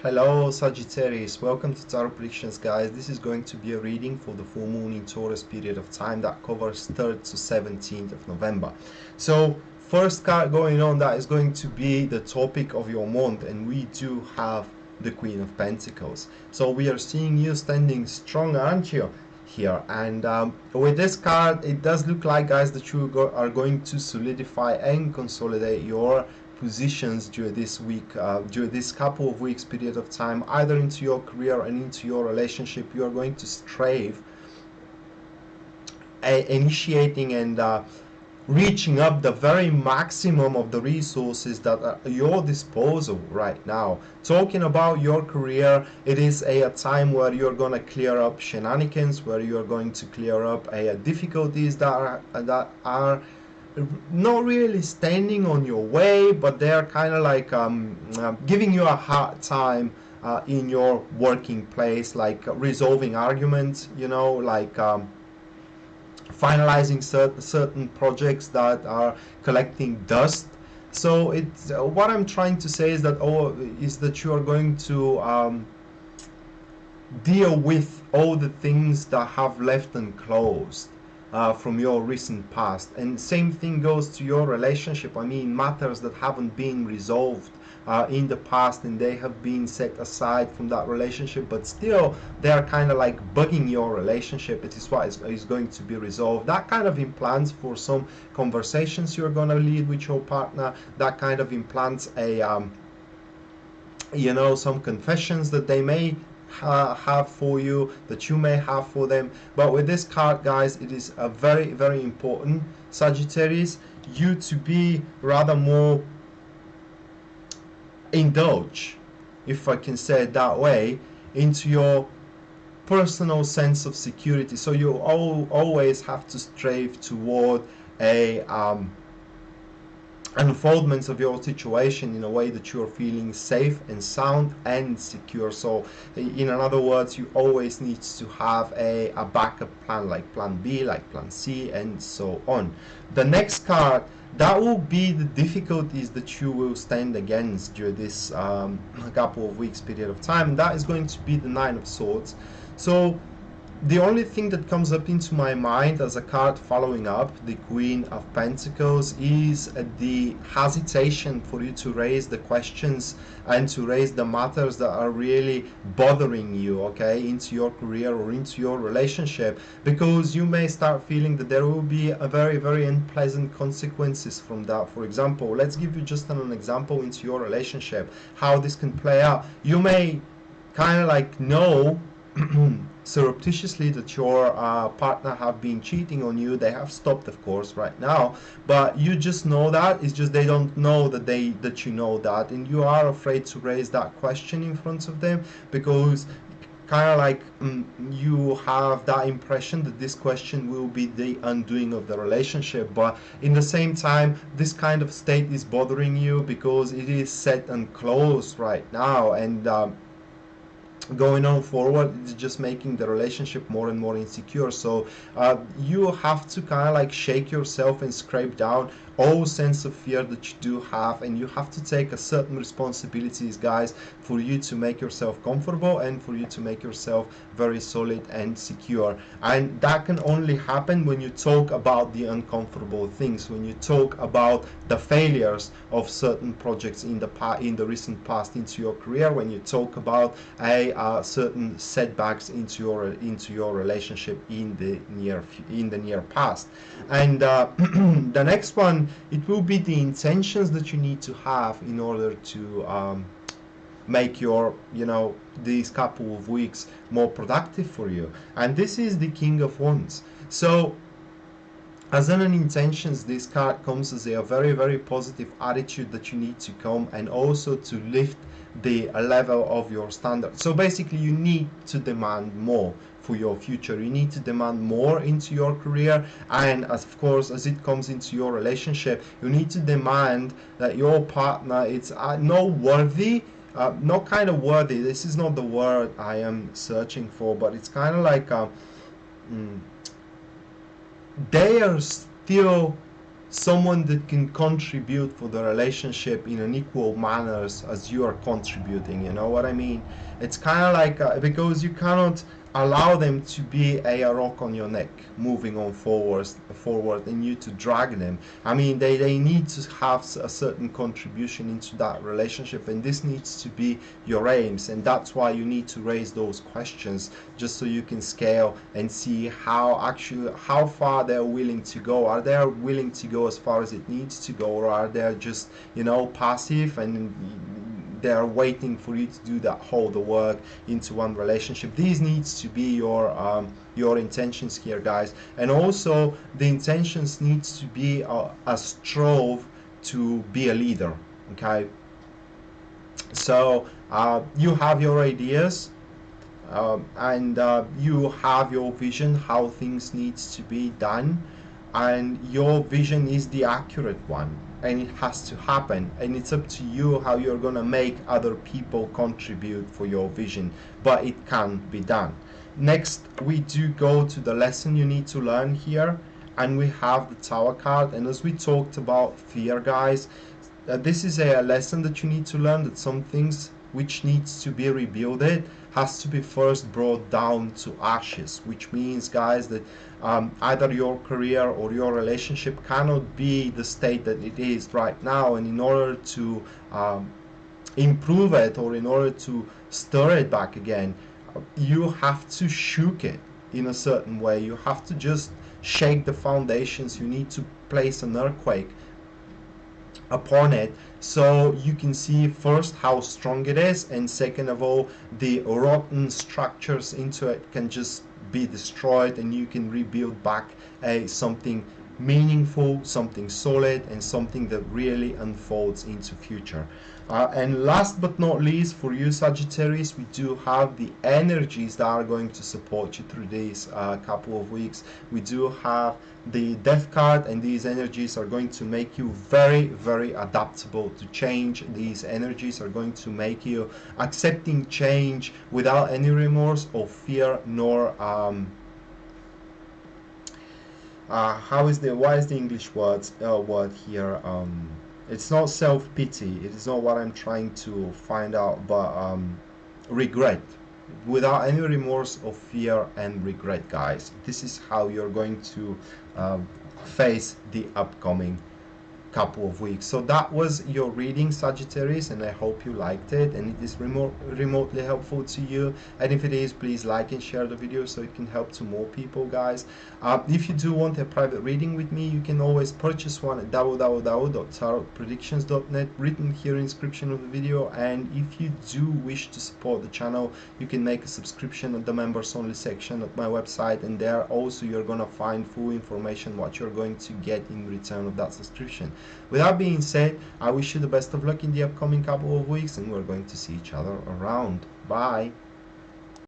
Hello Sagittarius, welcome to Tarot Predictions guys. This is going to be a reading for the full moon in Taurus period of time that covers 3rd to 17th of November. So first card going on, that is going to be the topic of your month, and we do have the Queen of Pentacles. So we are seeing you standing strong, aren't you, here? And with this card, it does look like, guys, that you are going to solidify and consolidate your positions during this week, during this couple of weeks period of time, either into your career and into your relationship. You are going to strive initiating and reaching up the very maximum of the resources that are at your disposal right now. Talking about your career, it is a time where you're going to clear up shenanigans, where you're going to clear up difficulties that are not really standing on your way, but they're kind of like giving you a hard time in your working place, like resolving arguments, you know, like finalizing certain projects that are collecting dust. So it's what I'm trying to say is that you are going to deal with all the things that have left unclosed from your recent past. And same thing goes to your relationship. I mean, matters that haven't been resolved in the past, and they have been set aside from that relationship, but still they are kind of like bugging your relationship. It is what is going to be resolved. That kind of implants for some conversations you're going to lead with your partner. That kind of implants a you know, some confessions that they may have for you, that you may have for them. But with this card, guys, it is a very, very important, Sagittarius, you to be rather more indulge, if I can say it that way, into your personal sense of security. So you always have to strive toward a unfoldments of your situation in a way that you're feeling safe and sound and secure. So in other words, you always need to have a backup plan, like plan B, like plan C, and so on. The next card, that will be the difficulties that you will stand against during this couple of weeks period of time. That is going to be the Nine of Swords. So the only thing that comes up into my mind as a card following up the Queen of Pentacles is the hesitation for you to raise the questions and to raise the matters that are really bothering you, okay, into your career or into your relationship, because you may start feeling that there will be a very, very unpleasant consequences from that. For example, let's give you just an example into your relationship, how this can play out. You may kind of like know surreptitiously that your partner have been cheating on you. They have stopped, of course, right now, but you just know that. It's just they don't know that you know that, and you are afraid to raise that question in front of them, because kind of like you have that impression that this question will be the undoing of the relationship. But in the same time, this kind of state is bothering you because it is set and closed right now, and going on forward, it's just making the relationship more and more insecure. So you have to kind of like shake yourself and scrape down all sense of fear that you do have, and you have to take a certain responsibilities, guys, for you to make yourself comfortable and for you to make yourself very solid and secure. And that can only happen when you talk about the uncomfortable things, when you talk about the failures of certain projects in the recent past into your career, when you talk about certain setbacks into your relationship in the near past. And the next one, it will be the intentions that you need to have in order to make your, you know, these couple of weeks more productive for you. And this is the King of Wands. So as an intentions, this card comes as a very, very positive attitude that you need to come, and also to lift the level of your standard. So basically, you need to demand more for your future. You need to demand more into your career, and of course, as it comes into your relationship, you need to demand that your partner is not worthy. Not kind of worthy. This is not the word I am searching for, but it's kind of like they are still someone that can contribute for the relationship in an equal manner as you are contributing. You know what I mean? It's kind of like because you cannot allow them to be a rock on your neck moving on forward and you to drag them. I mean, they need to have a certain contribution into that relationship, and this needs to be your aims, and that's why you need to raise those questions, just so you can scale and see how far they're willing to go. Are they willing to go as far as it needs to go, or are they just, you know, passive and they're waiting for you to do that whole the work into one relationship? These needs to be your intentions here, guys. And also the intentions needs to be a strove to be a leader. Okay, so you have your ideas, and you have your vision how things needs to be done, and your vision is the accurate one, and it has to happen, and it's up to you how you're gonna make other people contribute for your vision, but it can be done. Next, we do go to the lesson you need to learn here, and we have the Tower card. And as we talked about fear, guys, this is a lesson that you need to learn, that some things which needs to be rebuilt has to be first brought down to ashes, which means, guys, that either your career or your relationship cannot be the state that it is right now, and in order to improve it, or in order to stir it back again, you have to shook it in a certain way. You have to just shake the foundations. You need to place an earthquake upon it, so you can see first how strong it is, and second of all, the rotten structures into it can just be destroyed, and you can rebuild back something meaningful, something solid, and something that really unfolds into future. And last but not least, for you Sagittarius, we do have the energies that are going to support you through these couple of weeks. We do have the Death card, and these energies are going to make you very, very adaptable to change. These energies are going to make you accepting change without any remorse or fear, nor what is the English word here? It's not self-pity. It is not what I'm trying to find out, but regret. Without any remorse or fear and regret, guys. This is how you're going to face the upcoming couple of weeks. So that was your reading, Sagittarius, and I hope you liked it and it is remotely helpful to you. And if it is, please like and share the video so it can help to more people, guys. If you do want a private reading with me, you can always purchase one at www.tarotpredictions.net, written here in the description of the video. And if you do wish to support the channel, you can make a subscription at the members only section of my website, and there also you're gonna find full information what you're going to get in return of that subscription. With that being said, I wish you the best of luck in the upcoming couple of weeks, and we're going to see each other around. Bye.